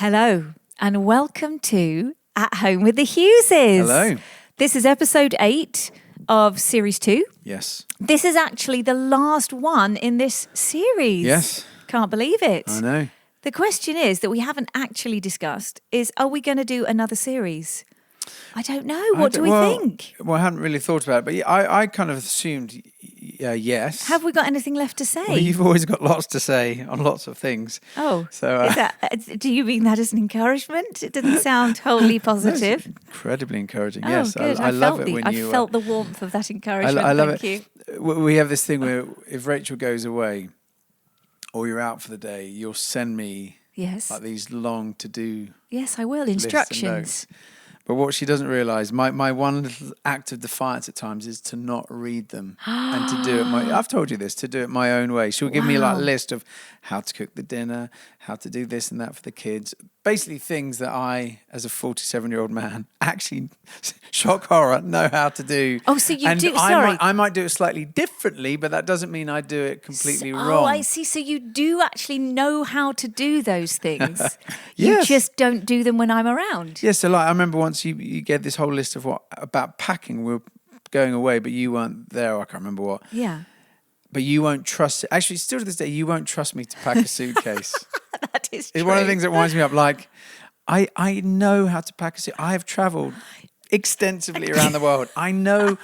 Hello, and welcome to At Home with the Hugheses. Hello. This is episode 8 of series 2. Yes. This is actually the last one in this series. Yes. Can't believe it. I know. The question is that we haven't actually discussed is, are we going to do another series? I don't know. What do we think? Well, I hadn't really thought about it, but yeah, I kind of assumed yes. Have we got anything left to say? Well, you've always got lots to say on lots of things. Oh, so do you mean that as an encouragement? It doesn't sound wholly positive. Incredibly encouraging. Oh, Yes, good. I love it when I you. felt the warmth of that encouragement. I love Thank it. you. We have this thing where if Rachel goes away, or you're out for the day, you'll send me Yes. these long to do. Yes, I will. lists and Instructions. notes. But what she doesn't realise, my one little act of defiance at times is to not read them and to do it I've told you this, to do it my own way. She'll give me a list of how to cook the dinner, how to do this and that for the kids. Basically things that I, as a 47-year-old man, actually, shock horror, know how to do. Oh, so you do, I might do it slightly differently, but that doesn't mean I do it completely wrong. Oh, I see. So you do actually know how to do those things. Yes. You just don't do them when I'm around. Yeah, so I remember once you gave this whole list of about packing. We were going away, but you weren't there. I can't remember what. Yeah. But you won't trust it. Actually, still to this day, you won't trust me to pack a suitcase. That is true. It's one of the things that winds me up. Like, I know how to pack a suitcase. I have travelled extensively around the world. I know,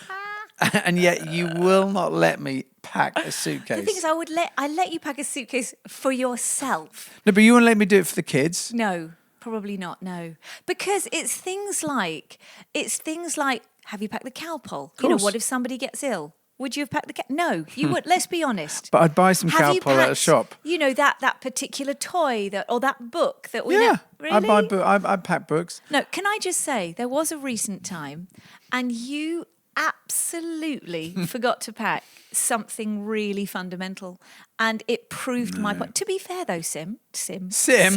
and yet you will not let me pack a suitcase. The thing is, I let you pack a suitcase for yourself. No, but you won't let me do it for the kids. No, probably not. No, because it's things like have you packed the cowpole? You know, what if somebody gets ill? Would you have packed the No, you would. Let's be honest. But I'd buy some cowpole at a shop. You know, that particular toy or that book that we Yeah, Really? I pack books. No, can I just say, there was a recent time and you absolutely forgot to pack something really fundamental and it proved my point. To be fair though, Sim. Oh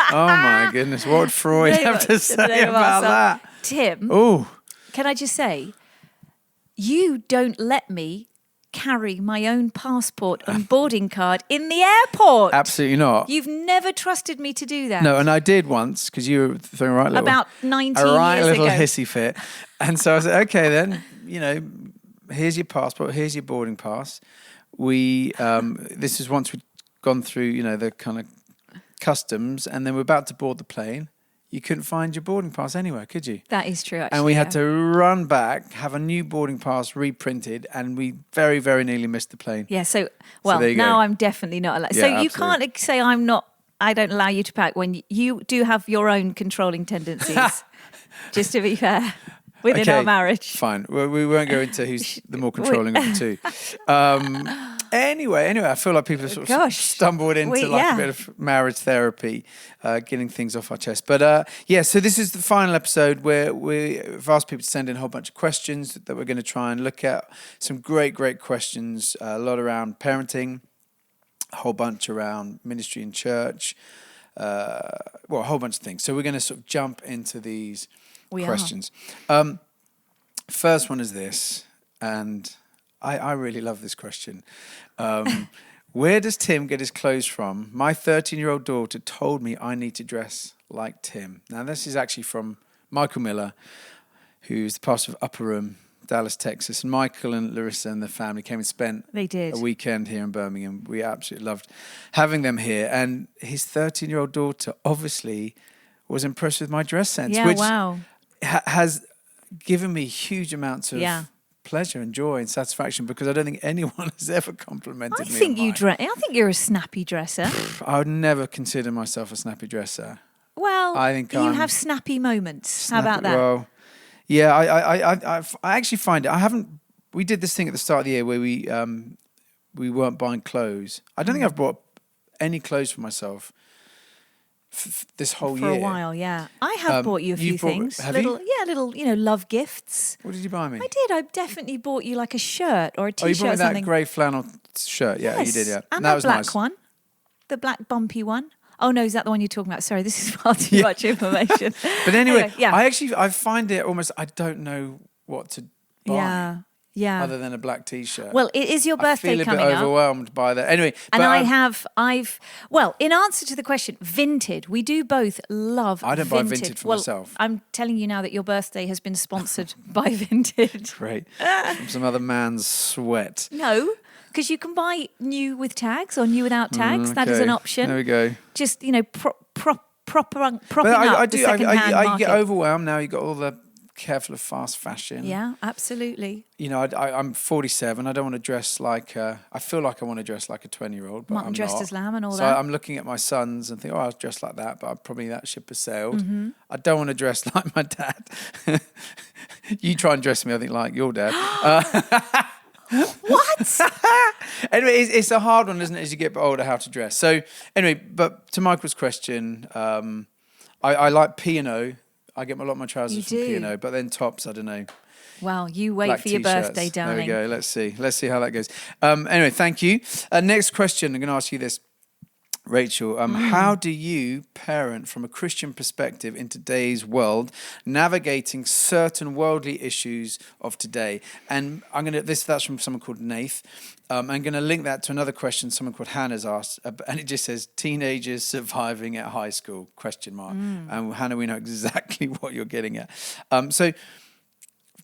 my goodness, what would Freud have to say about that? Tim, Oh, can I just say, you don't let me carry my own passport and boarding card in the airport. absolutely not. You've never trusted me to do that. No, and I did once because you were throwing About 19 a right years little ago. hissy fit, and so I said, okay, then here's your passport, here's your boarding pass. This is once we'd gone through the kind of customs, and then we're about to board the plane. You couldn't find your boarding pass anywhere, could you? That is true, actually. And we had to run back, have a new boarding pass reprinted, and we very, very nearly missed the plane. Yeah, so there you now go. I'm definitely not allowed. Yeah, So you absolutely. can't say I don't allow you to pack when you do have your own controlling tendencies, just to be fair, within our marriage. Fine. Well, we won't go into who's the more controlling of the two. Anyway, I feel like people have sort of stumbled into a bit of marriage therapy, getting things off our chest. But so this is the final episode where we've asked people to send in a whole bunch of questions that we're going to try and look at. Some great questions, a lot around parenting, a whole bunch around ministry and church, a whole bunch of things. So we're going to sort of jump into these questions. First one is this, and I really love this question. Where does Tim get his clothes from? My 13-year-old daughter told me I need to dress like Tim. Now, this is actually from Michael Miller, who's the pastor of Upper Room, Dallas, Texas. And Michael and Larissa and the family came and spent a weekend here in Birmingham. We absolutely loved having them here. And his 13-year-old daughter obviously was impressed with my dress sense, which has given me huge amounts of pleasure and joy and satisfaction, because I don't think anyone has ever complimented me. I think you're a snappy dresser. I would never consider myself a snappy dresser. Well, I think you have snappy moments. How about that? Well, yeah, I actually find it. We did this thing at the start of the year where we weren't buying clothes. I don't think I've bought any clothes for myself this whole year. For a while, yeah. I have bought you a few things. Have you? Yeah, little, love gifts. What did you buy me? I did. I definitely bought you like a shirt or a T-shirt. Oh, you bought me or something. that grey flannel shirt. Yeah, yes. you did, yeah. And that the was black nice. one. The black bumpy one. Oh, no, is that the one you're talking about? Sorry, this is far too much information. But anyway, I find it almost, I don't know what to buy. Yeah. Yeah. Other than a black T-shirt. Well, it is your birthday coming up. I feel a bit overwhelmed by that. Anyway. And in answer to the question, Vinted. We do both love Vinted. I don't buy Vinted for myself. I'm telling you now that your birthday has been sponsored by Vinted. Great. From some other man's sweat. No, because you can buy new with tags or new without tags. That is an option. There we go. Just, propping up the second-hand market. I get overwhelmed now. You've got all the careful of fast fashion. Yeah, absolutely. I'm 47. I don't want to dress like I feel like I want to dress like a 20-year-old, but I'm dressed not. as lamb and all so that. So I'm looking at my sons and think, I'll dress like that, but probably that ship has sailed. Mm-hmm. I don't want to dress like my dad. You try and dress me, I think, like your dad. What? Anyway, it's a hard one, isn't it, as you get older, how to dress. So anyway, but to Michael's question, I like P&O. I get a lot of my trousers from P&O, but then tops, I don't know. Well, you wait Black for your T-shirts. birthday, darling. There we go. Let's see how that goes. Anyway, thank you. Next question. I'm going to ask you this, Rachel. How do you parent from a Christian perspective in today's world, navigating certain worldly issues of today? And that's from someone called Nath. I'm going to link that to another question someone called Hannah's asked, and it just says teenagers surviving at high school ? And Hannah, we know exactly what you're getting at. So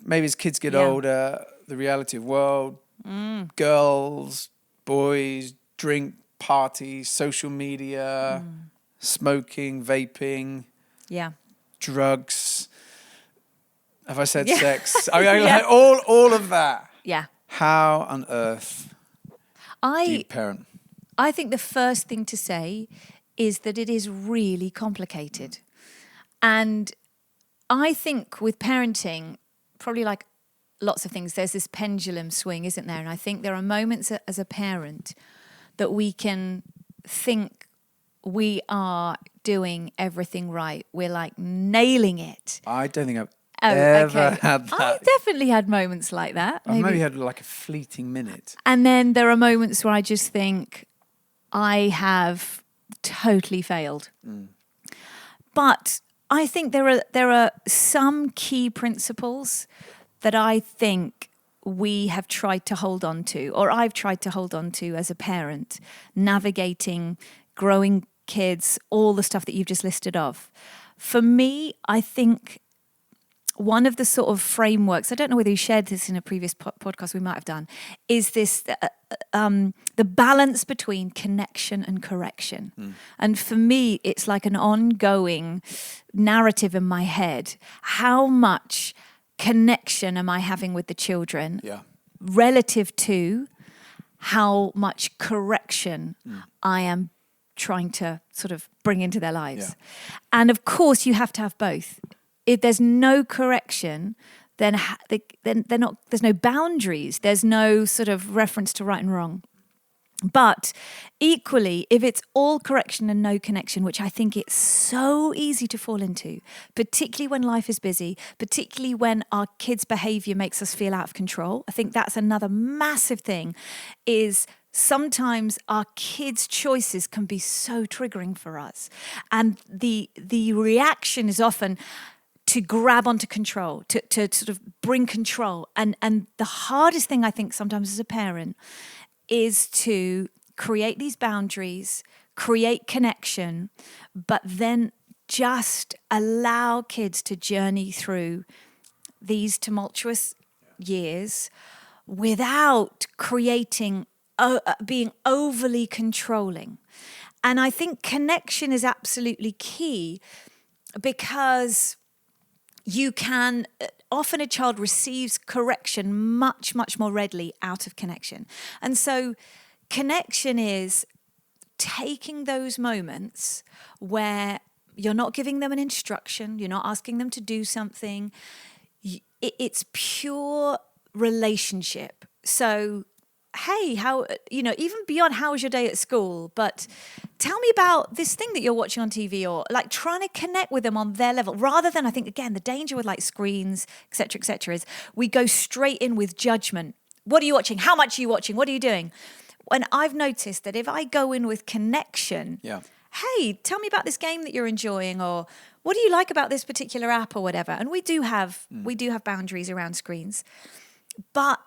maybe as kids get older, the reality of world, girls, boys, drink, parties, social media, smoking, vaping, drugs. Have I said sex? I mean, like all of that. Yeah. How on earth do you parent? I think the first thing to say is that it is really complicated. And I think with parenting, probably like lots of things, there's this pendulum swing, isn't there? And I think there are moments as a parent that we can think we are doing everything right. We're like nailing it. I don't think I've ever had that. I've definitely had moments like that. I've maybe had like a fleeting minute. And then there are moments where I just think I have totally failed. But I think there are some key principles that I think we have tried to hold on to, or I've tried to hold on to as a parent, navigating, growing kids, all the stuff that you've just listed off. For me, I think one of the sort of frameworks, I don't know whether you shared this in a previous podcast, we might have done, is this the balance between connection and correction. And for me, it's like an ongoing narrative in my head. How much connection am I having with the children relative to how much correction I am trying to sort of bring into their lives? And of course, you have to have both. If there's no correction, then they're not. There's no boundaries. There's no sort of reference to right and wrong. But equally, if it's all correction and no connection, which I think it's so easy to fall into, particularly when life is busy, particularly when our kids' behavior makes us feel out of control. I think that's another massive thing, is sometimes our kids' choices can be so triggering for us. And the reaction is often to grab onto control, to sort of bring control. And the hardest thing I think sometimes as a parent is to create these boundaries, create connection, but then just allow kids to journey through these tumultuous years without creating, being overly controlling. And I think connection is absolutely key, because you can, often a child receives correction much, much more readily out of connection. And so connection is taking those moments where you're not giving them an instruction, you're not asking them to do something. It's pure relationship. So, hey, how, even beyond how was your day at school, but tell me about this thing that you're watching on TV, or like trying to connect with them on their level, rather than, I think, again, the danger with like screens, et cetera, is we go straight in with judgment. What are you watching? How much are you watching? What are you doing? When I've noticed that if I go in with connection, hey, tell me about this game that you're enjoying, or what do you like about this particular app or whatever? And we do have boundaries around screens, but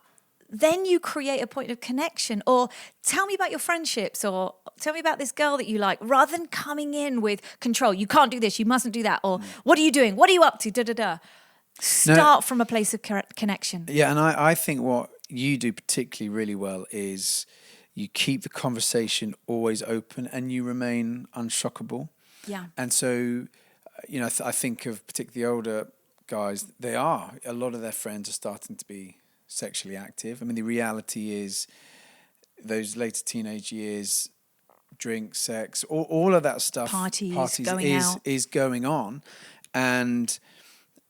then you create a point of connection. Or tell me about your friendships, or tell me about this girl that you like, rather than coming in with control. You can't do this, you mustn't do that. Or what are you doing? What are you up to? Da, da, da. Start from a place of connection. Yeah, and I think what you do particularly really well is you keep the conversation always open and you remain unshockable. Yeah. And so, I think of particularly older guys, a lot of their friends are starting to be sexually active. I mean, the reality is those later teenage years, drink, sex, all of that stuff, parties going out. is going on. And,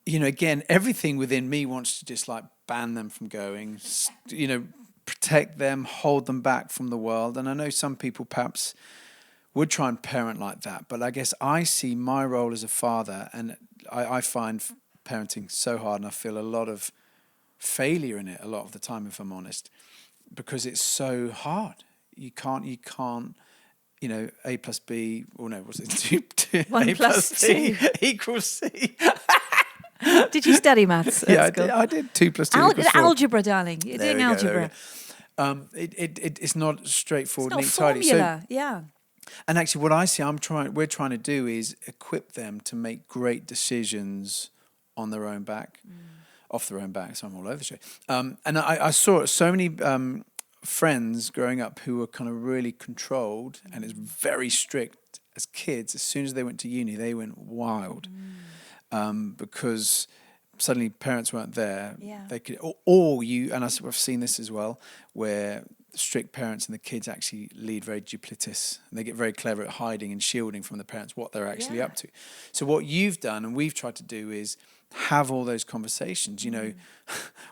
again, everything within me wants to just like ban them from going, protect them, hold them back from the world. And I know some people perhaps would try and parent like that, but I guess I see my role as a father, and I find parenting so hard, and I feel a lot of failure in it a lot of the time, if I'm honest, because it's so hard. You can't, A plus B, or no, was it two 1 A plus C 2 equals C? Did you study maths? Yeah, I did 2 plus 2 equals 4. Algebra, darling. You're doing algebra. It's not straightforward, It's neat, not tidy. formula. Yeah. And actually, what I see, we're trying to do is equip them to make great decisions on their own back, off their own back. So I'm all over the show. And I saw so many friends growing up who were kind of really controlled, and it's very strict as kids. As soon as they went to uni, they went wild because suddenly parents weren't there. Yeah. They could, or you, and I've seen this as well, where strict parents and the kids actually lead very duplicitous, and they get very clever at hiding and shielding from the parents what they're actually up to. So what you've done, and we've tried to do, is have all those conversations.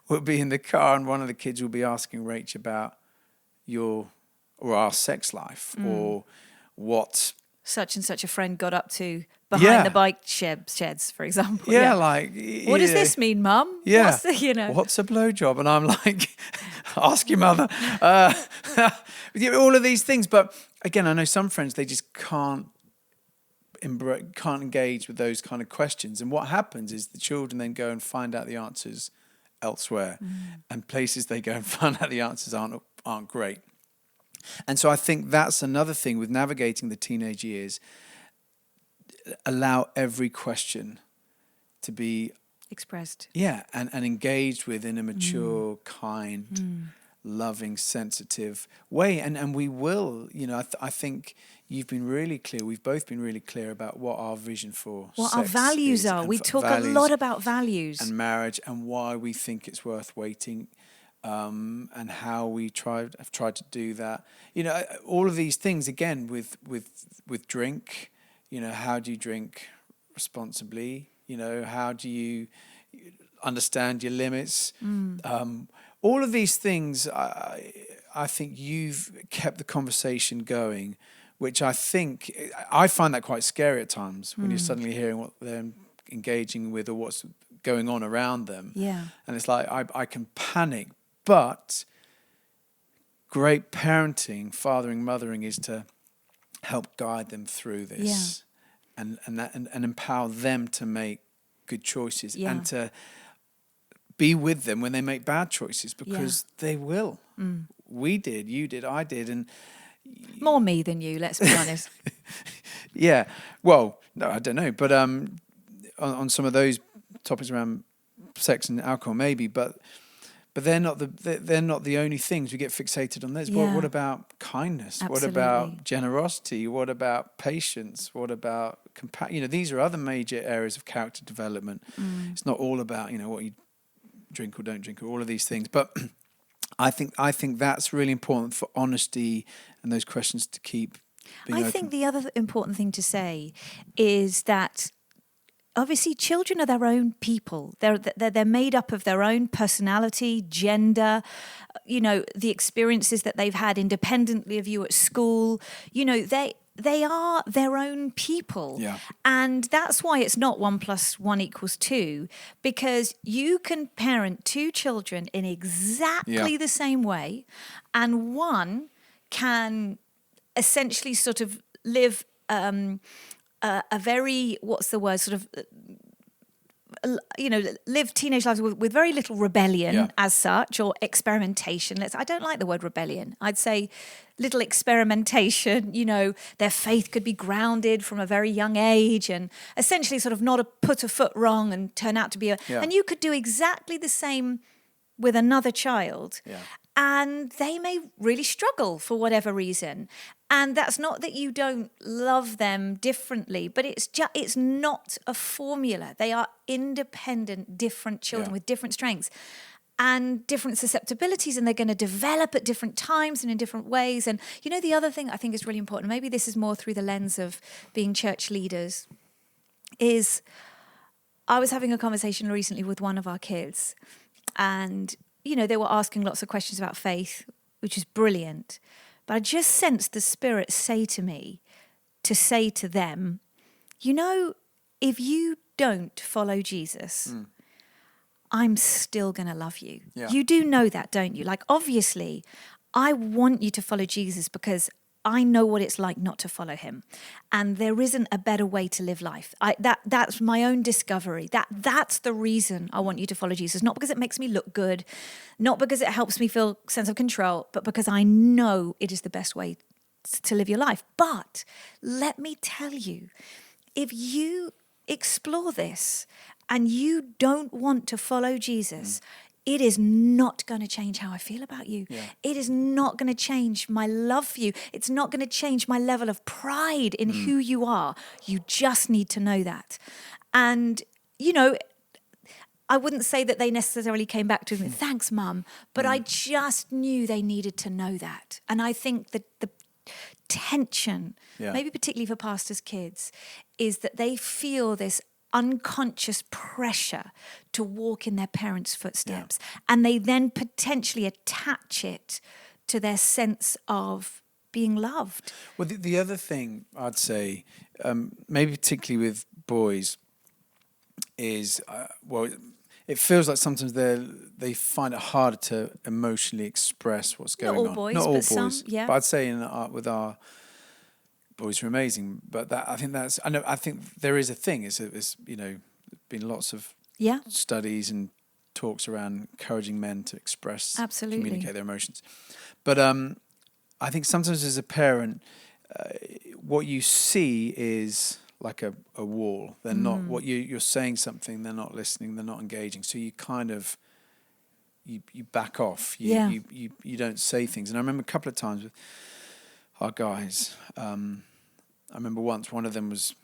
We'll be in the car and one of the kids will be asking Rach about our sex life, or what such and such a friend got up to behind the bike sheds, for example. Yeah, like... What does this mean, Mum? Yeah. What's a blowjob? And I'm like, ask your mother. All of these things. But again, I know some friends, they just can't engage with those kind of questions. And what happens is the children then go and find out the answers elsewhere. And places they go and find out the answers aren't great. And so I think that's another thing with navigating the teenage years. Allow every question to be expressed. Yeah, and engaged with in a mature, kind, loving, sensitive way. And we will, I think you've been really clear. We've both been really clear about what our vision for what sex our values is, are. We talk a lot about values. And marriage, and why we think it's worth waiting. And how we have tried to do that. All of these things, again, with drink, how do you drink responsibly? How do you understand your limits? All of these things, I think you've kept the conversation going, which I find that quite scary at times when you're suddenly hearing what they're engaging with or what's going on around them. Yeah. And it's like, I can panic. But great parenting, fathering, mothering is to help guide them through this, and empower them to make good choices, and to be with them when they make bad choices, because they will. We did, you did, I did, and more me than you. Let's be honest. Yeah. Well, no, I don't know, but on some of those topics around sex and alcohol, maybe, but they're not the only things. We get fixated on those. Yeah. What about kindness? Absolutely. What about generosity? What about patience? What about compassion? These are other major areas of character development. It's not all about what you drink or don't drink, or all of these things. But I think that's really important for honesty and those questions to keep being open. I think the other important thing to say is that obviously children are their own people. They're made up of their own personality, gender, the experiences that they've had independently of you at school. They are their own people. Yeah. And that's why it's not 1 + 1 = 2, because you can parent two children in exactly the same way, and one can essentially sort of live a very, live teenage lives with very little rebellion as such, or experimentation. I don't like the word rebellion. I'd say little experimentation. Their faith could be grounded from a very young age, and essentially sort of not put a foot wrong and turn out to be and you could do exactly the same with another child. Yeah. And they may really struggle for whatever reason. And that's not that you don't love them differently, but it's not a formula. They are independent, different children with different strengths and different susceptibilities, and they're going to develop at different times and in different ways. And, the other thing I think is really important, maybe this is more through the lens of being church leaders, is I was having a conversation recently with one of our kids, and they were asking lots of questions about faith, which is brilliant. But I just sensed the Spirit say to me, to say to them, if you don't follow Jesus, I'm still going to love you. Yeah. You do know that, don't you? Like, obviously, I want you to follow Jesus because I know what it's like not to follow him. And there isn't a better way to live life. That's my own discovery. That's the reason I want you to follow Jesus. Not because it makes me look good, not because it helps me feel a sense of control, but because I know it is the best way to live your life. But let me tell you, if you explore this and you don't want to follow Jesus, it is not going to change how I feel about you. Yeah. It is not going to change my love for you. It's not going to change my level of pride in who you are. You just need to know that. And, I wouldn't say that they necessarily came back to me, thanks, Mum, but I just knew they needed to know that. And I think that the tension, maybe particularly for pastors' kids, is that they feel this unconscious pressure to walk in their parents' footsteps. And they then potentially attach it to their sense of being loved. Well, the other thing I'd say, maybe particularly with boys, is, it feels like sometimes they find it harder to emotionally express what's going on. Not all boys. But I'd say with our boys are amazing, but I think there is a thing. It's been lots of studies and talks around encouraging men to express, communicate their emotions. But I think sometimes as a parent, what you see is like a wall. They're not what you're saying something. They're not listening. They're not engaging. So you kind of you back off. You don't say things. And I remember a couple of times with our guys. I remember once one of them was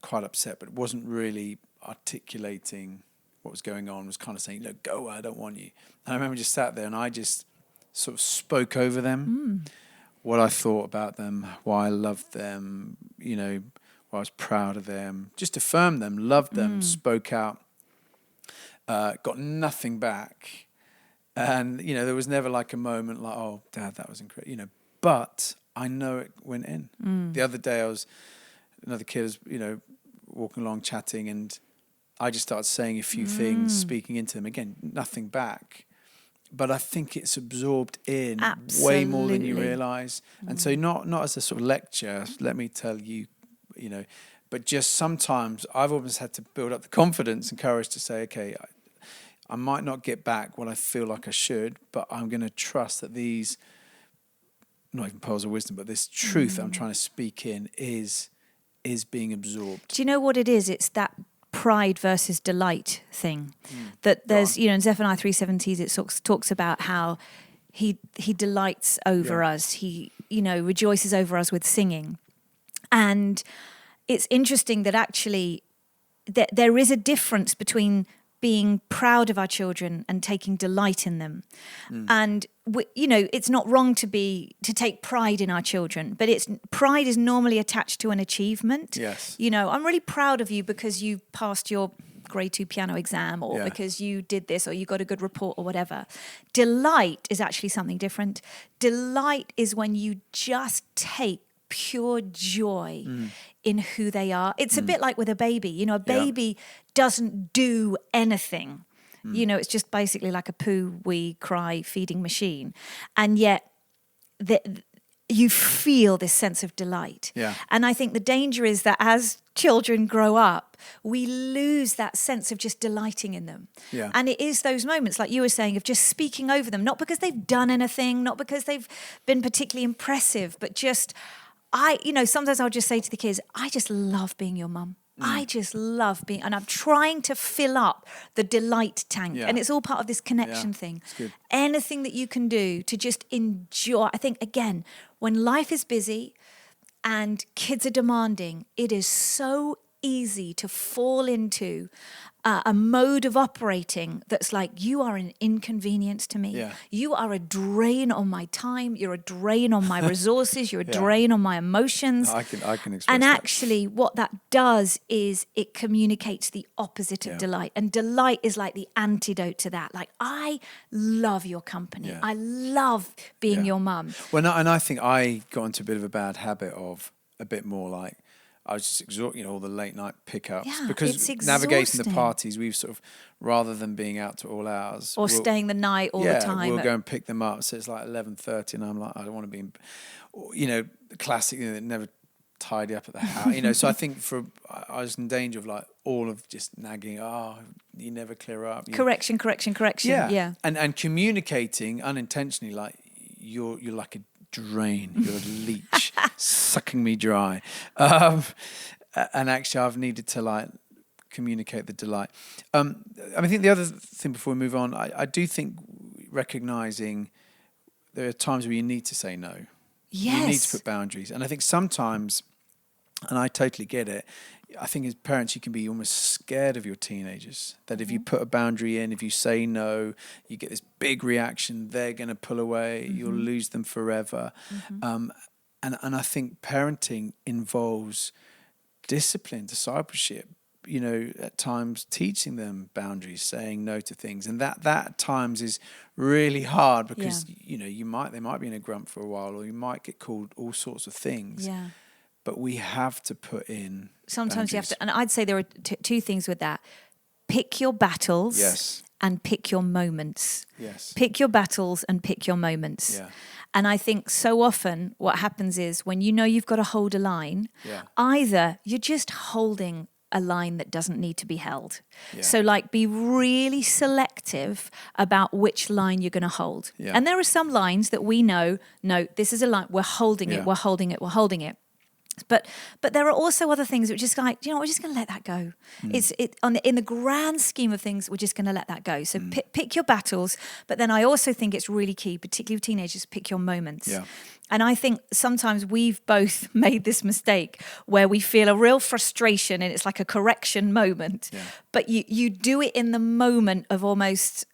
quite upset, but wasn't really articulating what was going on. Was kind of saying, "Look, go away, I don't want you." And I remember just sat there and I just sort of spoke over them, what I thought about them, why I loved them, why I was proud of them, just affirmed them, loved them, spoke out, got nothing back. And, there was never like a moment like, "Oh, Dad, that was incredible," but I know it went in. The other day another kid was, walking along chatting, and I just started saying a few things, speaking into them. Again, nothing back. But I think it's absorbed in way more than you realise. And so not as a sort of lecture, let me tell you, but just sometimes I've always had to build up the confidence and courage to say, okay, I might not get back what I feel like I should, but I'm going to trust that these, not even pearls of wisdom, but this truth I'm trying to speak in is being absorbed. Do you know what it is? It's that pride versus delight thing. That there's, in Zephaniah 3:17, it talks about how he delights over us. He, rejoices over us with singing. And it's interesting that actually there is a difference between being proud of our children and taking delight in them. And it's not wrong to take pride in our children, but pride is normally attached to an achievement. Yes. I'm really proud of you because you passed your grade 2 piano exam, or because you did this, or you got a good report, or whatever. Delight is actually something different. Delight is when you just take pure joy in who they are. It's a bit like with a baby. A baby doesn't do anything. It's just basically like a poo, wee, cry, feeding machine. And yet you feel this sense of delight. Yeah. And I think the danger is that as children grow up, we lose that sense of just delighting in them. Yeah. And it is those moments, like you were saying, of just speaking over them, not because they've done anything, not because they've been particularly impressive, but just, sometimes I'll just say to the kids, I just love being your mum. I just love being, and I'm trying to fill up the delight tank. Yeah. And it's all part of this connection thing. It's good. Anything that you can do to just enjoy. I think, again, when life is busy and kids are demanding, it is so easy to fall into a mode of operating that's like, you are an inconvenience to me. Yeah. You are a drain on my time. You're a drain on my resources. You're a drain on my emotions. I can express and that. actually, what that does is it communicates the opposite of delight. And delight is like the antidote to that. Like, I love your company. Yeah. I love being your mum. Well, and I think I got into a bit of a bad habit of a bit more like, I was just exhausted, all the late night pickups. Yeah, because it's navigating the exhausting. parties, we've sort of, rather than being out to all hours. Or staying the night all the time. We'll go and pick them up. So it's like 11:30 and I'm like, I don't want to be, the classic, never tidy up at the house. So I think I was in danger of like all of just nagging, you never clear up. Correction. Yeah. And communicating unintentionally, like you're like a drain, you're a leech sucking me dry, and actually I've needed to like communicate the delight. I think the other thing before we move on, I do think recognizing there are times where you need to say no. Yes. You need to put boundaries, and I think sometimes, and I totally get it, I think as parents you can be almost scared of your teenagers, that if you put a boundary in, if you say no, you get this big reaction, they're going to pull away, you'll lose them forever. And I think parenting involves discipline, discipleship, at times teaching them boundaries, saying no to things. And that at times is really hard because, they might be in a grump for a while, or you might get called all sorts of things. Yeah. But we have to put in Sometimes boundaries. you have to, and I'd say there are two things with that. Pick your battles. Yes. And pick your moments. Yes. Pick your battles and pick your moments. Yeah. And I think so often what happens is when you've got to hold a line, either you're just holding a line that doesn't need to be held. Yeah. So like be really selective about which line you're going to hold. Yeah. And there are some lines that we know, no, this is a line, we're holding it, we're holding it. But there are also other things which is like, we're just going to let that go. In the grand scheme of things, we're just going to let that go. So pick your battles. But then I also think it's really key, particularly with teenagers, pick your moments. Yeah. And I think sometimes we've both made this mistake where we feel a real frustration and it's like a correction moment. Yeah. But you do it in the moment of almost...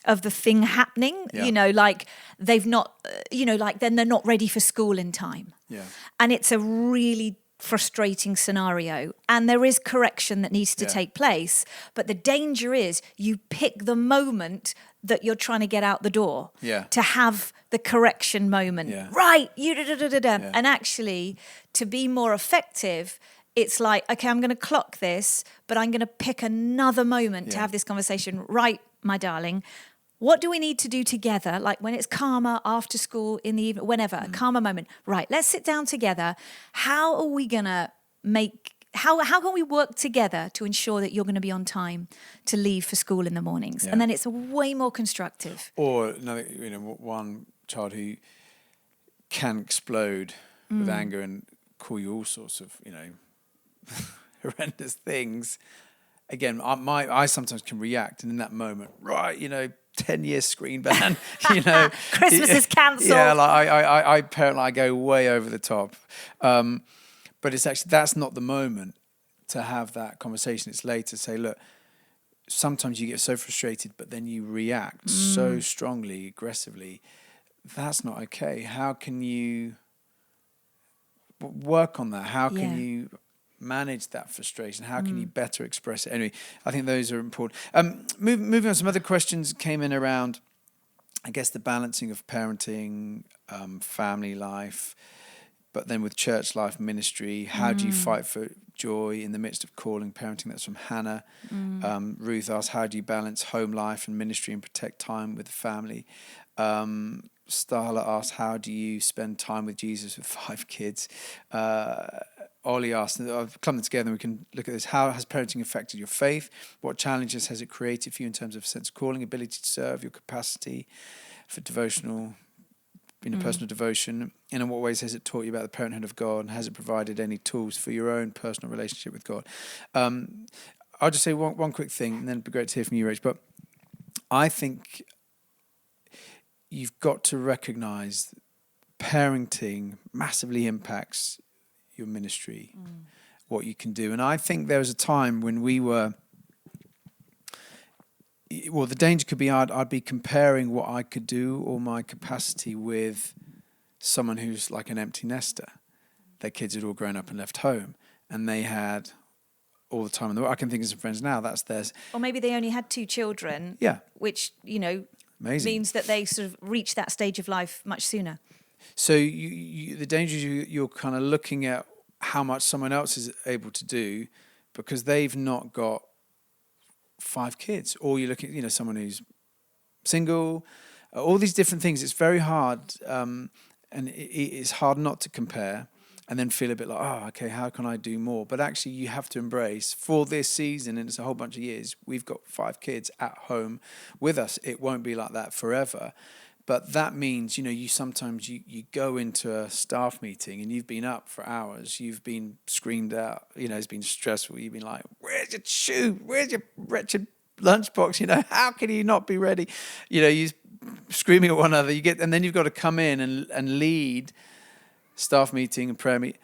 of the thing happening, like they've not, then they're not ready for school in time. Yeah. And it's a really frustrating scenario. And there is correction that needs to take place. But the danger is you pick the moment that you're trying to get out the door to have the correction moment. Yeah. Right, And actually, to be more effective, it's like, okay, I'm going to clock this, but I'm going to pick another moment to have this conversation. Right, my darling, what do we need to do together? Like when it's calmer, after school, in the evening, whenever, a calmer moment. Right, let's sit down together. How are we going to how can we work together to ensure that you're going to be on time to leave for school in the mornings? Yeah. And then it's way more constructive. Or another, one child who can explode with anger and call you all sorts of, horrendous things. Again, I sometimes can react, and in that moment, 10-year screen ban, Christmas is cancelled. Yeah, like I parent, I go way over the top. But it's actually, that's not the moment to have that conversation. It's later to say, look, sometimes you get so frustrated, but then you react so strongly, aggressively. That's not okay. How can you work on that? How can you manage that frustration? How can you better express it? Anyway, I think those are important. Moving on, some other questions came in around, I guess, the balancing of parenting, family life, but then with church life, ministry. How do you fight for joy in the midst of calling, parenting? That's from Hannah. Ruth asked, how do you balance home life and ministry and protect time with the family? Starla asked, how do you spend time with Jesus with 5 kids? Ollie asked, I've clumped them together and we can look at this. How has parenting affected your faith? What challenges has it created for you in terms of sense of calling, ability to serve, your capacity for devotional, personal devotion? And in what ways has it taught you about the parenthood of God? And has it provided any tools for your own personal relationship with God? I'll just say one quick thing, and then it'd be great to hear from you, Rach. But I think you've got to recognize parenting massively impacts your ministry, what you can do. And I think there was a time when the danger could be I'd be comparing what I could do or my capacity with someone who's like an empty nester. Their kids had all grown up and left home, and they had all the time in the world. I can think of some friends now, that's theirs. Or maybe they only had 2 children, which, Amazing. Means that they sort of reach that stage of life much sooner. So the danger is you're kind of looking at how much someone else is able to do because they've not got 5 kids. Or you're looking at, someone who's single, all these different things. It's very hard, and it's hard not to compare and then feel a bit like, oh, okay, how can I do more? But actually you have to embrace for this season, and it's a whole bunch of years, we've got 5 kids at home with us. It won't be like that forever. But that means, you sometimes you go into a staff meeting and you've been up for hours. You've been screamed out. It's been stressful. You've been like, where's your shoe? Where's your wretched lunchbox? How can you not be ready? You're screaming at one another. And then you've got to come in and lead staff meeting and prayer meeting.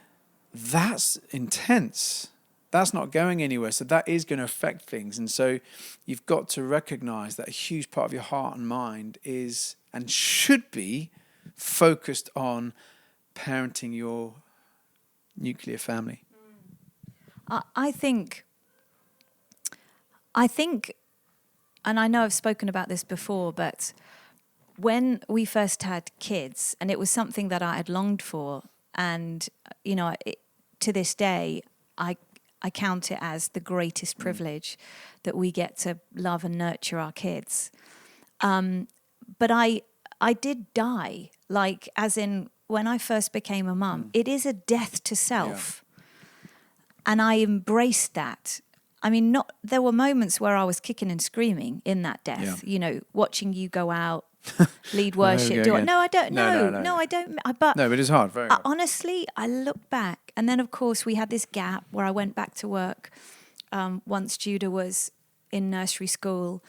That's intense. That's not going anywhere. So that is going to affect things. And so you've got to recognize that a huge part of your heart and mind is and should be focused on parenting your nuclear family. I think, and I know I've spoken about this before, but when we first had kids, and it was something that I had longed for, and, to this day, I count it as the greatest privilege that we get to love and nurture our kids. But I did die, like, as in when I first became a mum, it is a death to self. Yeah. And I embraced that. I mean, there were moments where I was kicking and screaming in that death, watching you go out, lead worship. No, I don't. No, I don't. But it is hard. Very hard. Honestly, I look back, and then of course we had this gap where I went back to work once Judah was in nursery school,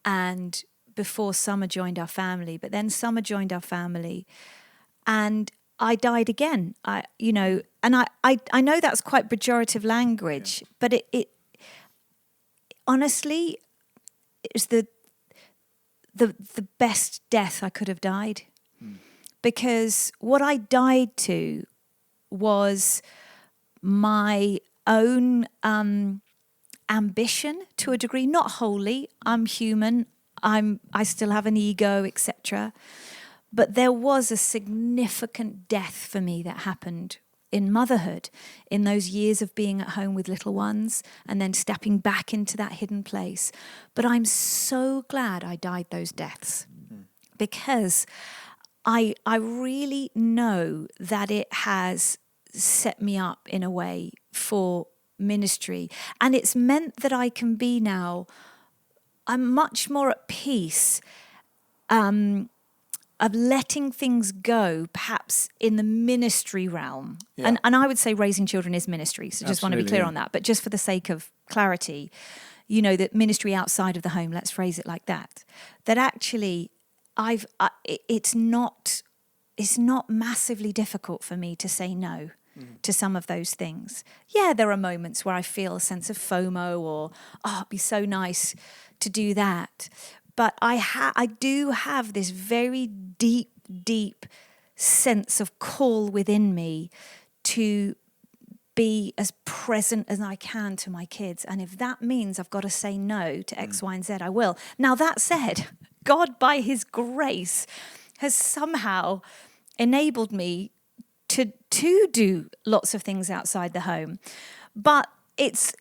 and before Summer joined our family. But then Summer joined our family, and I died again. And I know that's quite pejorative language, but it honestly, it was the best death I could have died, because what I died to was my own ambition to a degree, not wholly. I'm human. I still have an ego, etc. But there was a significant death for me that happened in motherhood, in those years of being at home with little ones and then stepping back into that hidden place. But I'm so glad I died those deaths, because I really know that it has set me up in a way for ministry. And it's meant that I can be now, I'm much more at peace of letting things go, perhaps in the ministry realm. Yeah. And I would say raising children is ministry, so just want to be clear on that. But just for the sake of clarity, that ministry outside of the home, let's phrase it like that, that actually it's not massively difficult for me to say no to some of those things. Yeah, there are moments where I feel a sense of FOMO or, it'd be so nice to do that. But I do have this very deep sense of call within me to be as present as I can to my kids. And if that means I've got to say no to X, Y, and Z, I will. Now, that said, God, by his grace, has somehow enabled me to do lots of things outside the home. But it's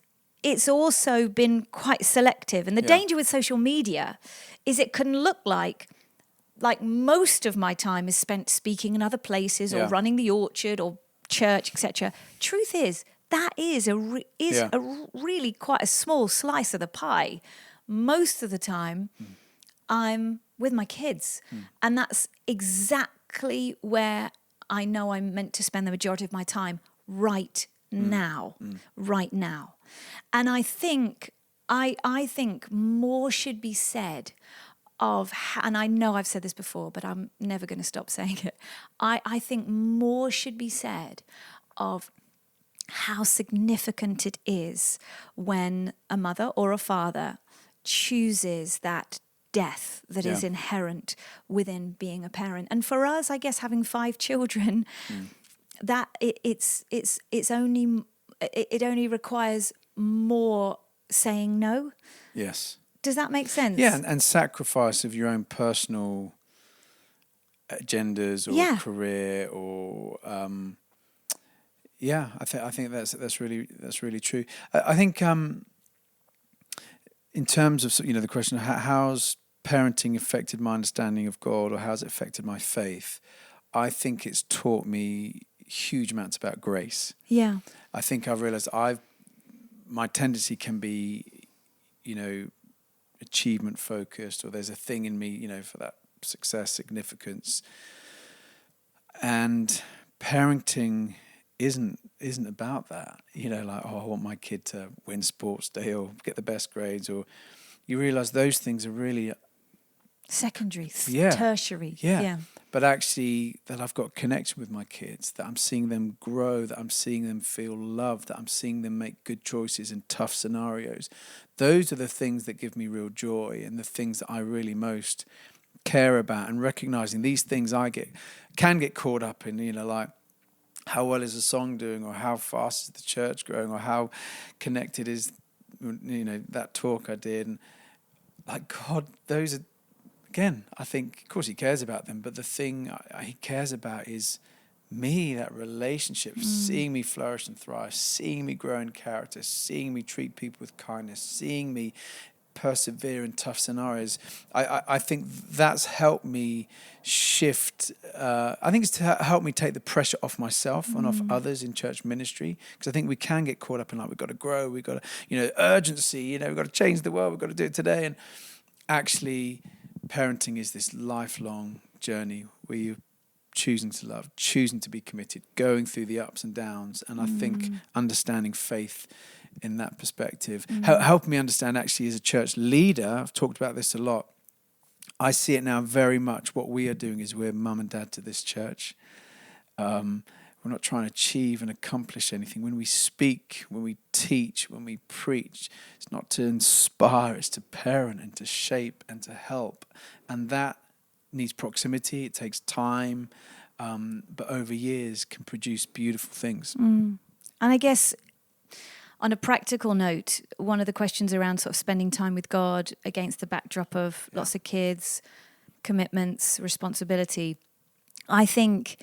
also been quite selective. And the danger with social media is it can look like like most of my time is spent speaking in other places or running the orchard or church, etc. Truth is, that is a really quite a small slice of the pie. Most of the time, I'm with my kids, and that's exactly where I know I'm meant to spend the majority of my time right now. And I think more should be said of, and I know I've said this before, but I'm never going to stop saying it. I think more should be said of how significant it is when a mother or a father chooses that death that is inherent within being a parent. And for us, I guess, having 5 children, that it only requires more saying no. Yes. Does that make sense? Yeah, and sacrifice of your own personal agendas or career or I think that's really true. I think in terms of the question of how's parenting affected my understanding of God or how's it affected my faith, I think it's taught me huge amounts about grace. Yeah. I think I've realized my tendency can be, achievement focused, or there's a thing in me, for that success, significance. And parenting isn't about that. Like, I want my kid to win sports day or get the best grades, or you realize those things are really secondary, tertiary. Yeah. But actually that I've got connection with my kids, that I'm seeing them grow, that I'm seeing them feel loved, that I'm seeing them make good choices in tough scenarios. Those are the things that give me real joy and the things that I really most care about, and recognizing these things can get caught up in, like how well is the song doing, or how fast is the church growing, or how connected is, that talk I did. And like, God, those are, again, I think, of course, he cares about them, but the thing he cares about is me, that relationship, seeing me flourish and thrive, seeing me grow in character, seeing me treat people with kindness, seeing me persevere in tough scenarios. I think that's helped me shift. I think it's to help me take the pressure off myself and off others in church ministry, because I think we can get caught up in, like, we've got to grow, we've got to, urgency, we've got to change the world, we've got to do it today. And actually, parenting is this lifelong journey where you're choosing to love, choosing to be committed, going through the ups and downs. And I think understanding faith in that perspective helped me understand, actually, as a church leader, I've talked about this a lot, I see it now very much. What we are doing is we're mum and dad to this church. We're not trying to achieve and accomplish anything. When we speak, when we teach, when we preach, it's not to inspire, it's to parent and to shape and to help. And that needs proximity. It takes time, but over years can produce beautiful things. And I guess, on a practical note, one of the questions around sort of spending time with God against the backdrop of lots of kids, commitments, responsibility, I think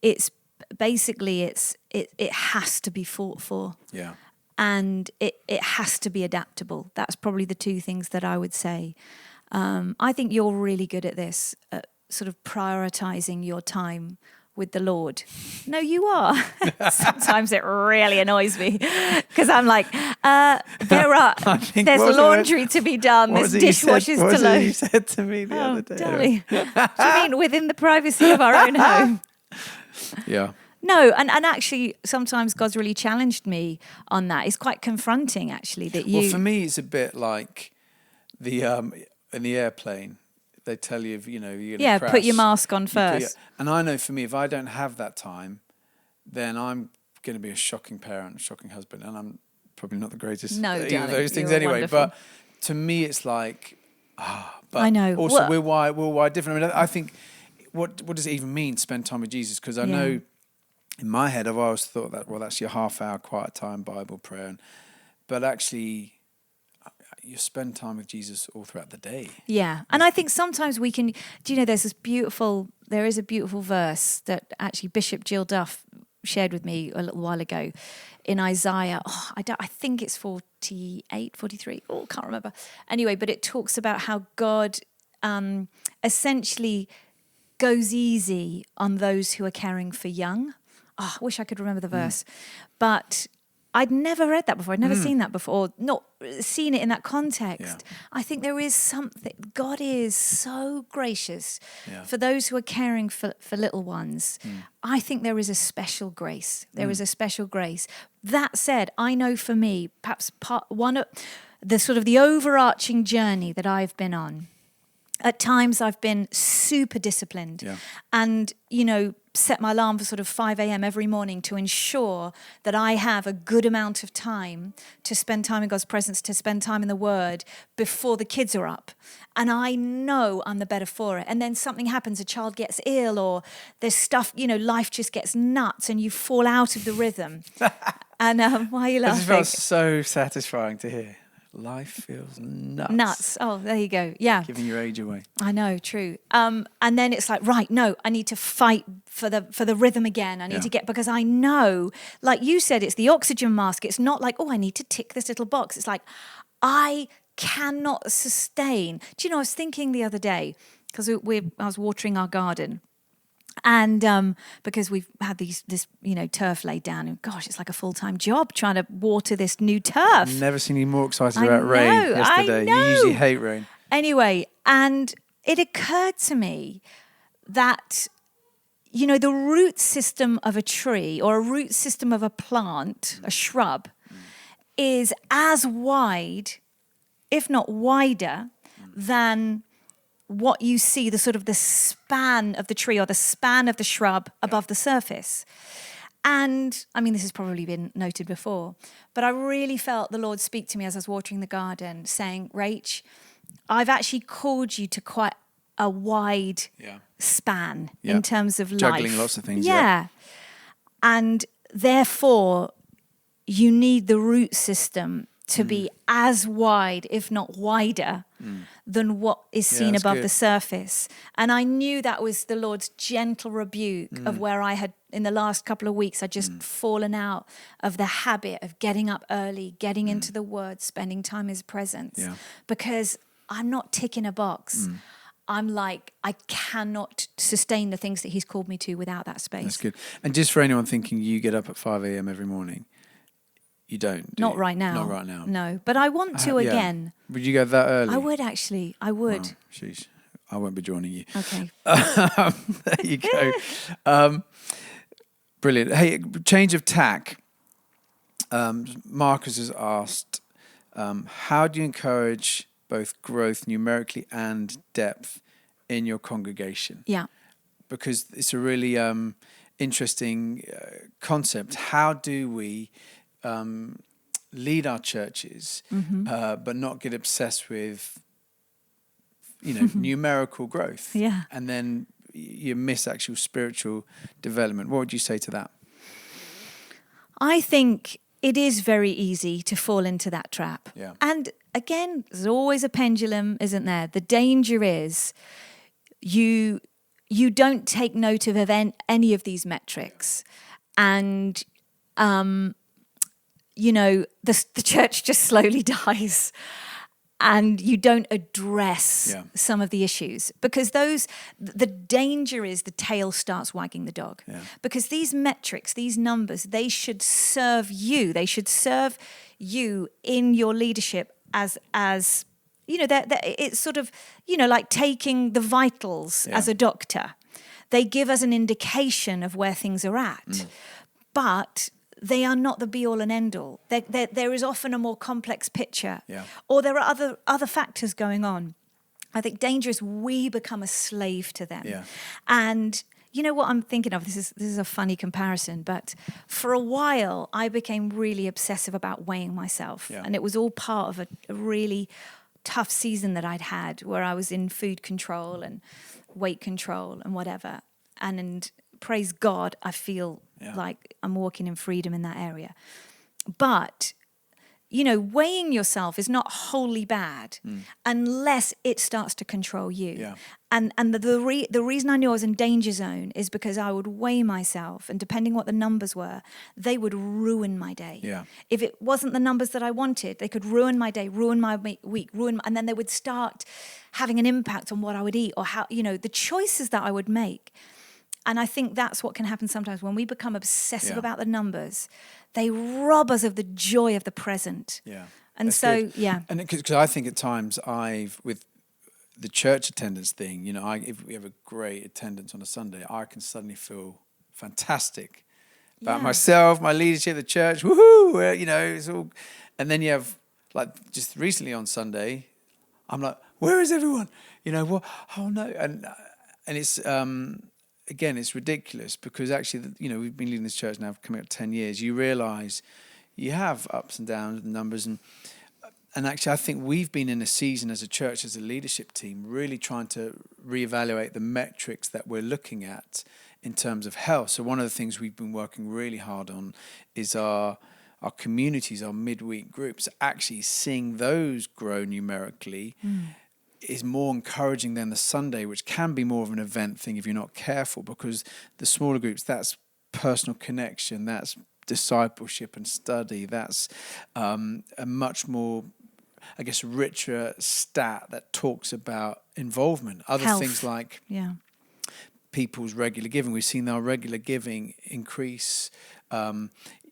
it's basically it has to be fought for. Yeah. And it has to be adaptable. That's probably the 2 things that I would say. I think you're really good at this, at sort of prioritizing your time with the Lord. No, you are. Sometimes it really annoys me because I'm like, there's laundry to be done, there's dishwashers to load. What you said to me the other day? Dolly. Do you mean within the privacy of our own home? Yeah. No, and actually sometimes God's really challenged me on that. It's quite confronting, actually, that you... Well, for me, it's a bit like the in the airplane, they tell you, you're going to crash. Put your mask on first. And I know for me, if I don't have that time, then I'm going to be a shocking parent, shocking husband, and I'm probably not the greatest at either of those things anyway. Wonderful. But to me, it's like, but I know. Also, we're wired different. I mean, I think, what does it even mean, spend time with Jesus? Because I know, in my head, I've always thought that, well, that's your half-hour quiet time, Bible, prayer. But actually, you spend time with Jesus all throughout the day. Yeah. And I think sometimes we can, there is a beautiful verse that actually Bishop Jill Duff shared with me a little while ago in Isaiah. I think it's 48, 43. Can't remember. Anyway, but it talks about how God essentially goes easy on those who are caring for young. Oh, I wish I could remember the verse. But I'd never read that before. I'd never seen that before, not seen it in that context. Yeah. I think there is something, God is so gracious Yeah. for those who are caring for little ones. I think there is a special grace. There is a special grace. That said, I know for me, perhaps one of the sort of the overarching journey that I've been on, at times I've been super disciplined and, set my alarm for sort of 5 a.m. every morning to ensure that I have a good amount of time to spend time in God's presence, to spend time in the Word before the kids are up. And I know I'm the better for it. And then something happens, a child gets ill or there's stuff, life just gets nuts and you fall out of the rhythm. And why are you laughing? This felt so satisfying to hear. Life feels nuts. Nuts. Oh, there you go. Yeah. Giving your age away. I know, true. And then it's like, right, no, I need to fight for the rhythm again. I need to get, because I know, like you said, it's the oxygen mask. It's not like, I need to tick this little box. It's like, I cannot sustain. Do you know, I was thinking the other day, because I was watering our garden. And because we've had this turf laid down, and gosh, it's like a full-time job trying to water this new turf. I've never seen you more excited about rain yesterday. You usually hate rain. Anyway, and it occurred to me that, the root system of a tree or a root system of a plant, a shrub, is as wide, if not wider, than what you see, the span of the tree or the span of the shrub above the surface. And I mean, this has probably been noted before, but I really felt the Lord speak to me as I was watering the garden, saying, Rach, I've actually called you to quite a wide span in terms of life. Juggling lots of things. Yeah. And therefore, you need the root system to be as wide, if not wider, than what is seen above the surface. And I knew that was the Lord's gentle rebuke of where I had, in the last couple of weeks, I'd just fallen out of the habit of getting up early, getting into the Word, spending time in His presence. Yeah. Because I'm not ticking a box. I'm like, I cannot sustain the things that He's called me to without that space. That's good. And just for anyone thinking you get up at 5 a.m. every morning, you don't, Not right now. Not right now. No, but I want to again. Would you go that early? I would actually. I would. Oh, sheesh. I won't be joining you. Okay. There you go. Brilliant. Hey, change of tack. Marcus has asked, how do you encourage both growth numerically and depth in your congregation? Yeah. Because it's a really interesting concept. How do we lead our churches, but not get obsessed with, numerical growth? Yeah. And then you miss actual spiritual development. What would you say to that? I think it is very easy to fall into that trap. Yeah. And again, there's always a pendulum, isn't there? The danger is you don't take note of any of these metrics. And, the church just slowly dies. And you don't address some of the issues, because the danger is the tail starts wagging the dog. Yeah. Because these metrics, these numbers, they should serve you. They should serve you in your leadership as it's sort of, like taking the vitals as a doctor. They give us an indication of where things are at, but they are not the be-all and end-all. There is often a more complex picture, or there are other factors going on. I think danger is we become a slave to them. Yeah. And you know what I'm thinking of? This is a funny comparison, but for a while I became really obsessive about weighing myself, and it was all part of a really tough season that I'd had, where I was in food control and weight control and whatever, and praise God, I feel like I'm walking in freedom in that area. But weighing yourself is not wholly bad unless it starts to control you. Yeah. And the reason I knew I was in danger zone is because I would weigh myself, and depending what the numbers were, they would ruin my day. Yeah. If it wasn't the numbers that I wanted, they could ruin my day, ruin my week, and then they would start having an impact on what I would eat or how, the choices that I would make. And I think that's what can happen sometimes when we become obsessive about the numbers. They rob us of the joy of the present. Yeah. And that's so, good. yeah. And because I think at times with the church attendance thing, if we have a great attendance on a Sunday, I can suddenly feel fantastic about myself, my leadership, the church. Woohoo! It's all. And then you have, like, just recently on Sunday, I'm like, where is everyone? What? Oh no! And it's again, it's ridiculous because actually, we've been leading this church now for coming up 10 years. You realise you have ups and downs with the numbers, and actually, I think we've been in a season as a church, as a leadership team, really trying to reevaluate the metrics that we're looking at in terms of health. So one of the things we've been working really hard on is our communities, our midweek groups. Actually, seeing those grow numerically is more encouraging than the Sunday, which can be more of an event thing if you're not careful, because the smaller groups, that's personal connection, that's discipleship and study, that's a much more, I guess, richer stat that talks about involvement. Other health. Things like people's regular giving. We've seen our regular giving increase.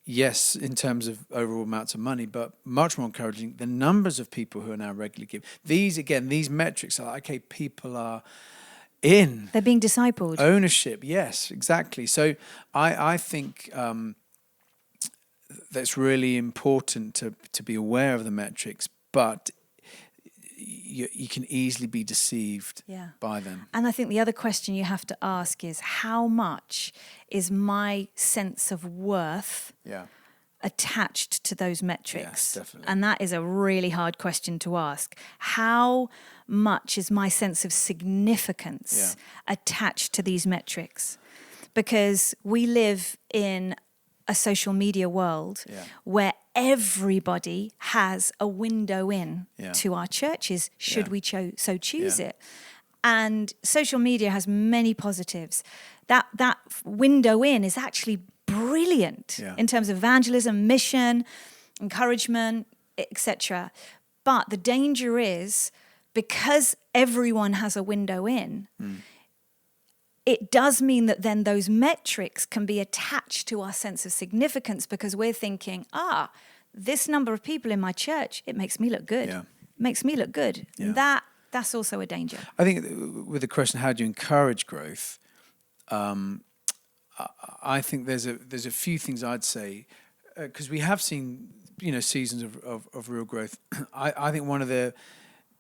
Yes, in terms of overall amounts of money, but much more encouraging, the numbers of people who are now regularly giving. These metrics are, okay, people are in. They're being discipled. Ownership, yes, exactly. So I think that's really important to be aware of the metrics, but you can easily be deceived by them. And I think the other question you have to ask is, how much is my sense of worth attached to those metrics? Yes, definitely. And that is a really hard question to ask. How much is my sense of significance attached to these metrics? Because we live in a social media world where everybody has a window in to our churches, should we so choose it. And social media has many positives. That window in is actually brilliant in terms of evangelism, mission, encouragement, etc. But the danger is, because everyone has a window in, it does mean that then those metrics can be attached to our sense of significance, because we're thinking, this number of people in my church, it makes me look good. Makes me look good. Yeah. And that's also a danger. I think with the question, how do you encourage growth? I think there's a few things I'd say, because we have seen seasons of real growth. I think one of the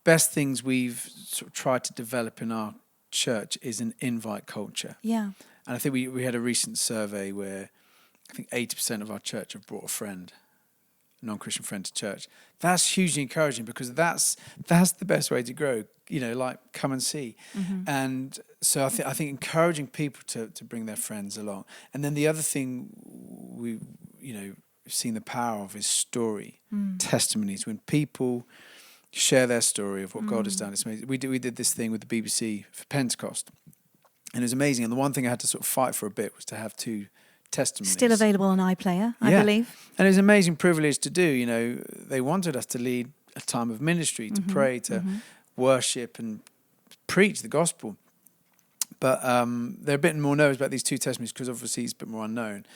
best things we've sort of tried to develop in our church is an invite culture. Yeah. And I think we had a recent survey where I think 80% of our church have brought a friend, a non-Christian friend, to church. That's hugely encouraging, because that's the best way to grow, like come and see. Mm-hmm. And so I think encouraging people to bring their friends along. And then the other thing we've seen the power of is story, testimonies. When people share their story of what God has done, it's amazing. We did this thing with the BBC for Pentecost, and it was amazing. And the one thing I had to sort of fight for a bit was to have 2 testimonies. Still available on iPlayer, I believe. And it was an amazing privilege to do. They wanted us to lead a time of ministry, to pray, to worship and preach the gospel. But they're a bit more nervous about these 2 testimonies because obviously it's a bit more unknown.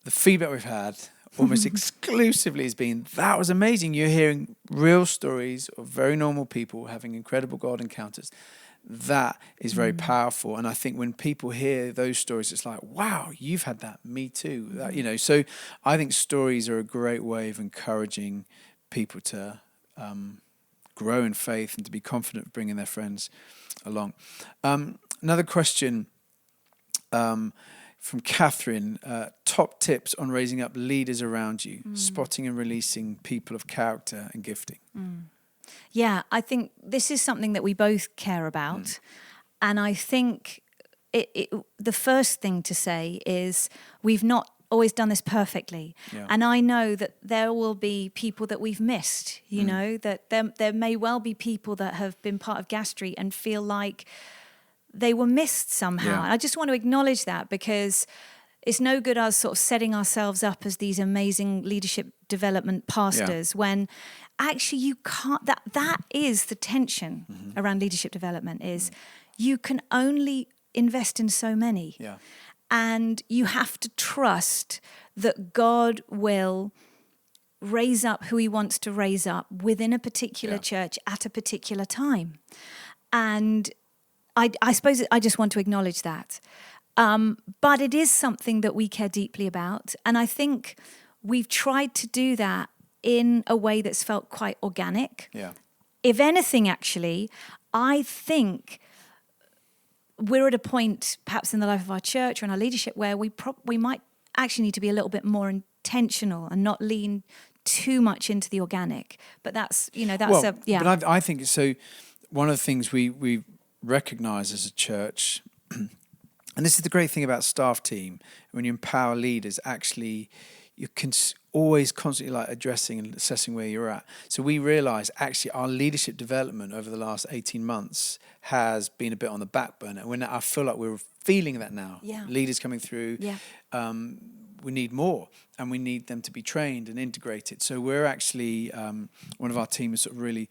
The feedback we've had almost exclusively has been, that was amazing. You're hearing real stories of very normal people having incredible God encounters. That is very powerful. And I think when people hear those stories, it's like, wow, you've had that, me too. That, so I think stories are a great way of encouraging people to grow in faith and to be confident of bringing their friends along. Another question from Catherine, top tips on raising up leaders around you, spotting and releasing people of character and gifting. Yeah, I think this is something that we both care about. And I think the first thing to say is we've not always done this perfectly. Yeah. And I know that there will be people that we've missed, you know, that there may well be people that have been part of Gas Street and feel like they were missed somehow. Yeah. And I just want to acknowledge that, because it's no good us sort of setting ourselves up as these amazing leadership development pastors when actually you can't. That is the tension around leadership development, is you can only invest in so many. Yeah. And you have to trust that God will raise up who he wants to raise up within a particular church at a particular time. And I suppose I just want to acknowledge that. But it is something that we care deeply about. And I think we've tried to do that in a way that's felt quite organic. Yeah. If anything, actually, I think we're at a point, perhaps in the life of our church or in our leadership, where we might actually need to be a little bit more intentional and not lean too much into the organic. But that's, But I think so. One of the things we recognize as a church, and this is the great thing about staff team, when you empower leaders, actually you can always constantly like addressing and assessing where you're at. So we realize actually our leadership development over the last 18 months has been a bit on the back burner. I feel like we're feeling that now. Yeah. Leaders coming through. Yeah. We need more, and we need them to be trained and integrated. So we're actually, one of our team has sort of really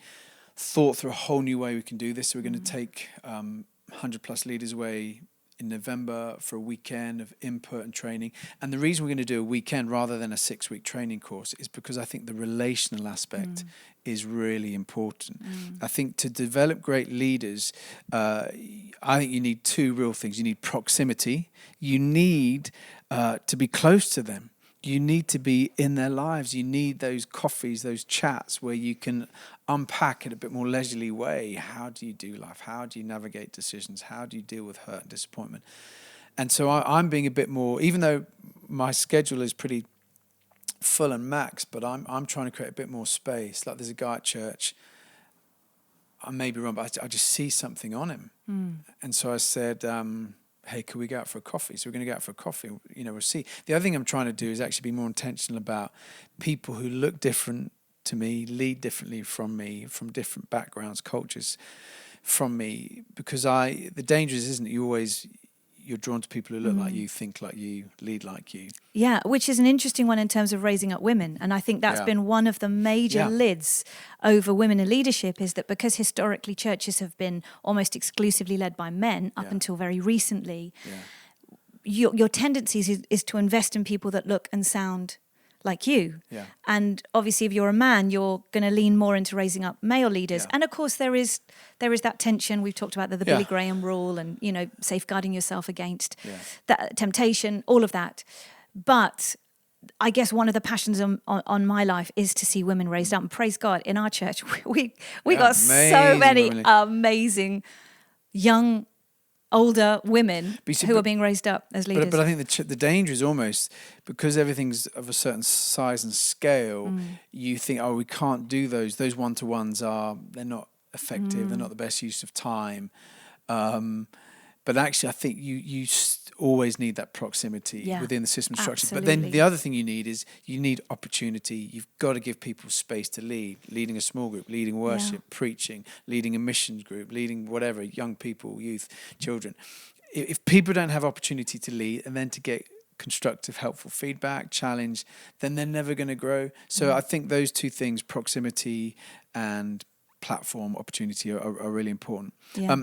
thought through a whole new way we can do this. So we're going to take 100 plus leaders away in November for a weekend of input and training. And the reason we're going to do a weekend rather than a 6-week training course is because I think the relational aspect is really important. I think to develop great leaders, I think you need two real things. You need proximity. You need to be close to them. You need to be in their lives. You need those coffees, those chats where you can unpack in a bit more leisurely way. How do you do life? How do you navigate decisions? How do you deal with hurt and disappointment? And so I'm being a bit more, even though my schedule is pretty full and max, but I'm trying to create a bit more space. Like there's a guy at church, I may be wrong, but I just see something on him. And so I said, hey, could we go out for a coffee? So we're going to go out for a coffee. We'll see. The other thing I'm trying to do is actually be more intentional about people who look different to me, lead differently from me, from different backgrounds, cultures from me. Because the danger isn't you're drawn to people who look like you, think like you, lead like you. Yeah, which is an interesting one in terms of raising up women. And I think that's been one of the major lids over women in leadership, is that because historically churches have been almost exclusively led by men up until very recently, your tendency is to invest in people that look and sound like you. Yeah. And obviously if you're a man, you're going to lean more into raising up male leaders. And of course there is that tension. We've talked about the Billy Graham rule and, safeguarding yourself against that temptation, all of that. But I guess one of the passions on my life is to see women raised up. And praise God, in our church, we got so many amazing young older women who are being raised up as leaders. But I think the danger is almost because everything's of a certain size and scale, you think, we can't do those. Those one-to-ones they're not effective. They're not the best use of time. But actually, I think you always need that proximity within the system structure. Absolutely. But then the other thing you need is you need opportunity. You've got to give people space to lead, leading a small group, leading worship, preaching, leading a missions group, leading whatever, young people, youth, children. If people don't have opportunity to lead and then to get constructive, helpful feedback, challenge, then they're never going to grow. So I think those two things, proximity and platform opportunity, are really important. Yeah.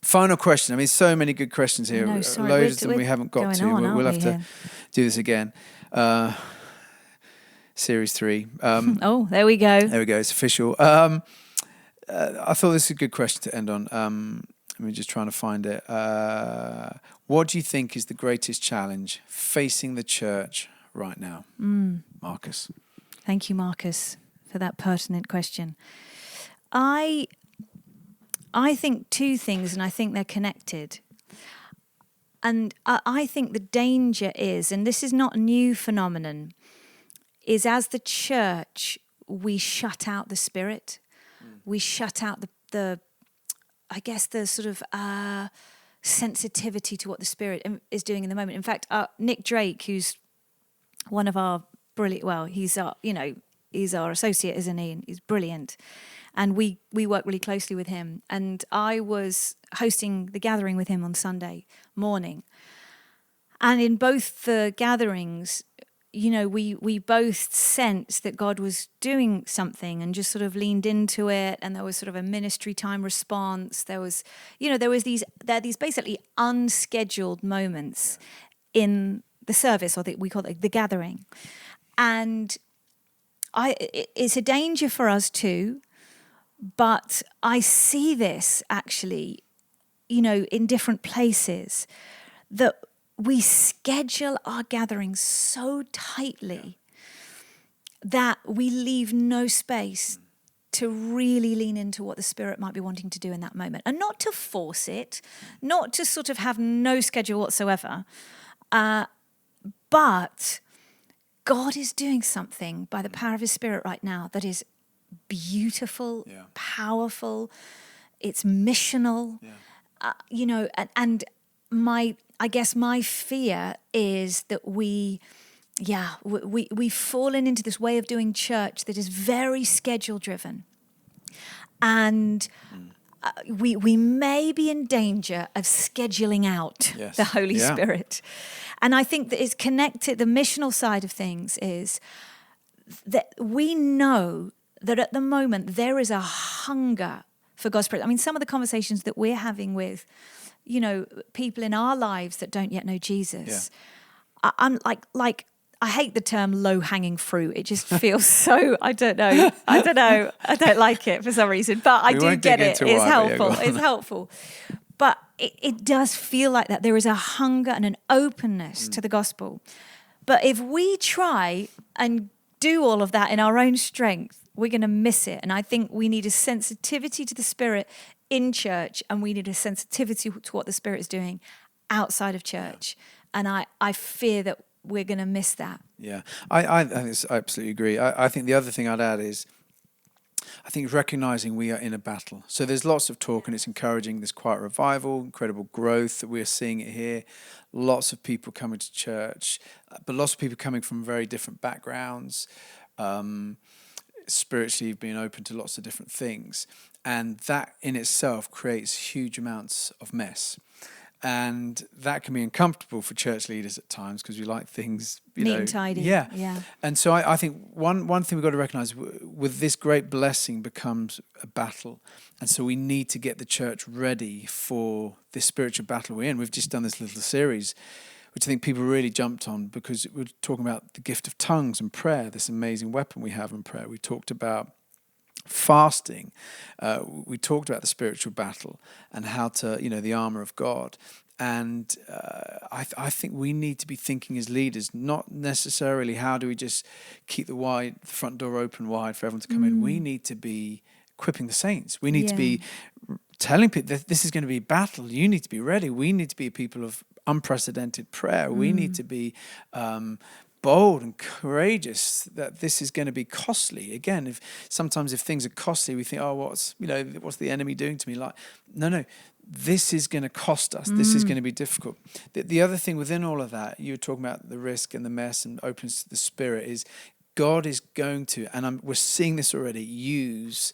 Final question. I mean, so many good questions here. Loads of them we haven't got to. We'll have to do this again. Series 3. There we go. There we go. It's official. I thought this was a good question to end on. Let me just trying to find it. What do you think is the greatest challenge facing the church right now? Marcus. Thank you, Marcus, for that pertinent question. I think two things, and I think they're connected. And I think the danger is, and this is not a new phenomenon, is as the church, we shut out the Spirit. We shut out the sort of sensitivity to what the Spirit is doing in the moment. In fact, Nick Drake, who's one of our brilliant, well, he's our associate, isn't he? And he's brilliant. And we work really closely with him. And I was hosting the gathering with him on Sunday morning. And in both the gatherings, we both sensed that God was doing something and just sort of leaned into it. And there was sort of a ministry time response. There was these basically unscheduled moments in the service, or we call it the gathering. And it's a danger for us too, but I see this actually, in different places, that we schedule our gatherings so tightly that we leave no space to really lean into what the Spirit might be wanting to do in that moment. And not to force it, not to sort of have no schedule whatsoever, but God is doing something by the power of His Spirit right now that is beautiful, powerful, it's missional, and my fear is that we've fallen into this way of doing church that is very schedule driven, and we may be in danger of scheduling out the Holy Spirit. And I think that it's connected. The missional side of things is that we know that at the moment there is a hunger for God's Spirit. I mean, some of the conversations that we're having with, people in our lives that don't yet know Jesus, I'm like I hate the term low-hanging fruit. It just feels so, I don't know. I don't like it for some reason, but I do get it. It's helpful. It's helpful. But it does feel like that. There is a hunger and an openness to the gospel. But if we try and do all of that in our own strength, we're going to miss it. And I think we need a sensitivity to the Spirit in church, and we need a sensitivity to what the Spirit is doing outside of church. And I fear that we're going to miss that. Yeah, I absolutely agree. I think the other thing I'd add is, I think recognizing we are in a battle. So there's lots of talk, and it's encouraging this quiet revival, incredible growth that we're seeing it here. Lots of people coming to church, but lots of people coming from very different backgrounds, spiritually being open to lots of different things. And that in itself creates huge amounts of mess. And that can be uncomfortable for church leaders at times, because we like things, neat and tidy. Yeah. And so I think one thing we've got to recognize with this great blessing becomes a battle. And so we need to get the church ready for this spiritual battle we're in. We've just done this little series, which I think people really jumped on, because we're talking about the gift of tongues and prayer, this amazing weapon we have in prayer. We talked about fasting, we talked about the spiritual battle and how to, the armor of God. And I think we need to be thinking as leaders, not necessarily how do we just keep the front door open wide for everyone to come in. We need to be equipping the saints. We need to be telling people that this is going to be battle. You need to be ready. We need to be people of unprecedented prayer. We need to be bold and courageous, that this is going to be costly. Again, if things are costly, we think, what's the enemy doing to me? Like, no, this is going to cost us. This is going to be difficult. The other thing within all of that, you were talking about the risk and the mess and openness to the Spirit, is God is going to, and we're seeing this already, use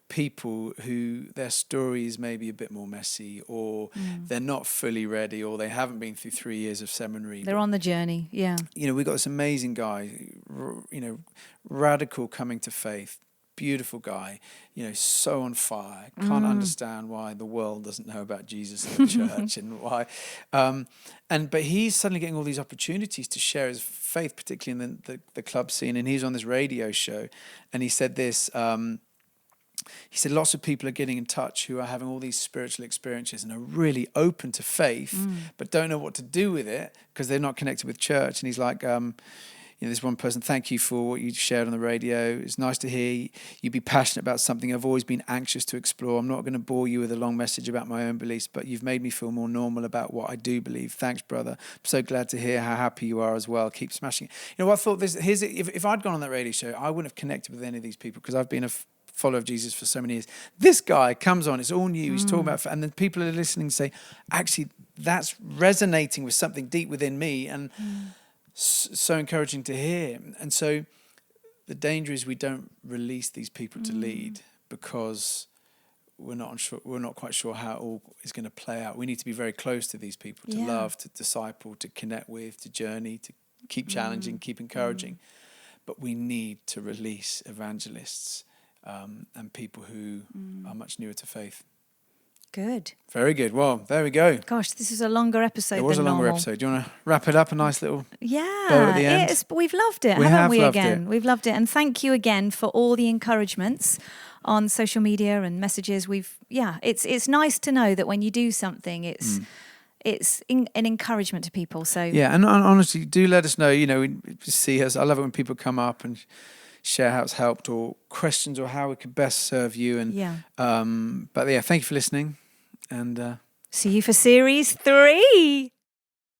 people who their stories may be a bit more messy, or they're not fully ready, or they haven't been through 3 years of seminary. They're on the journey, we've got this amazing guy, radical coming to faith, beautiful guy, so on fire. Can't understand why the world doesn't know about Jesus in the church and why. But he's suddenly getting all these opportunities to share his faith, particularly in the club scene. And he's on this radio show, and he said this. He said lots of people are getting in touch who are having all these spiritual experiences and are really open to faith, but don't know what to do with it because they're not connected with church. And he's like, this one person, thank you for what you shared on the radio. It's nice to hear you be passionate about something I've always been anxious to explore. I'm not going to bore you with a long message about my own beliefs, but you've made me feel more normal about what I do believe. Thanks, brother. I'm so glad to hear how happy you are as well. Keep smashing it. I thought if I'd gone on that radio show, I wouldn't have connected with any of these people, because I've been a follower of Jesus for so many years. This guy comes on, it's all new, he's talking about, and then people are listening and say, actually, that's resonating with something deep within me, and so encouraging to hear. And so the danger is we don't release these people to lead because we're not quite sure how it all is going to play out. We need to be very close to these people, to love, to disciple, to connect with, to journey, to keep challenging, keep encouraging. But we need to release evangelists and people who are much newer to faith. Good. Very good. Well, there we go. Gosh, this is a longer episode than normal. It was a longer episode. Do you want to wrap it up? A nice little bow at the end? We've loved it, haven't we, again? We've loved it. And thank you again for all the encouragements on social media and messages. It's nice to know that when you do something, it's an encouragement to people. So and honestly, do let us know. We see us. I love it when people come up and share how it's helped or questions or how we could best serve you. And thank you for listening. And see you for series 3.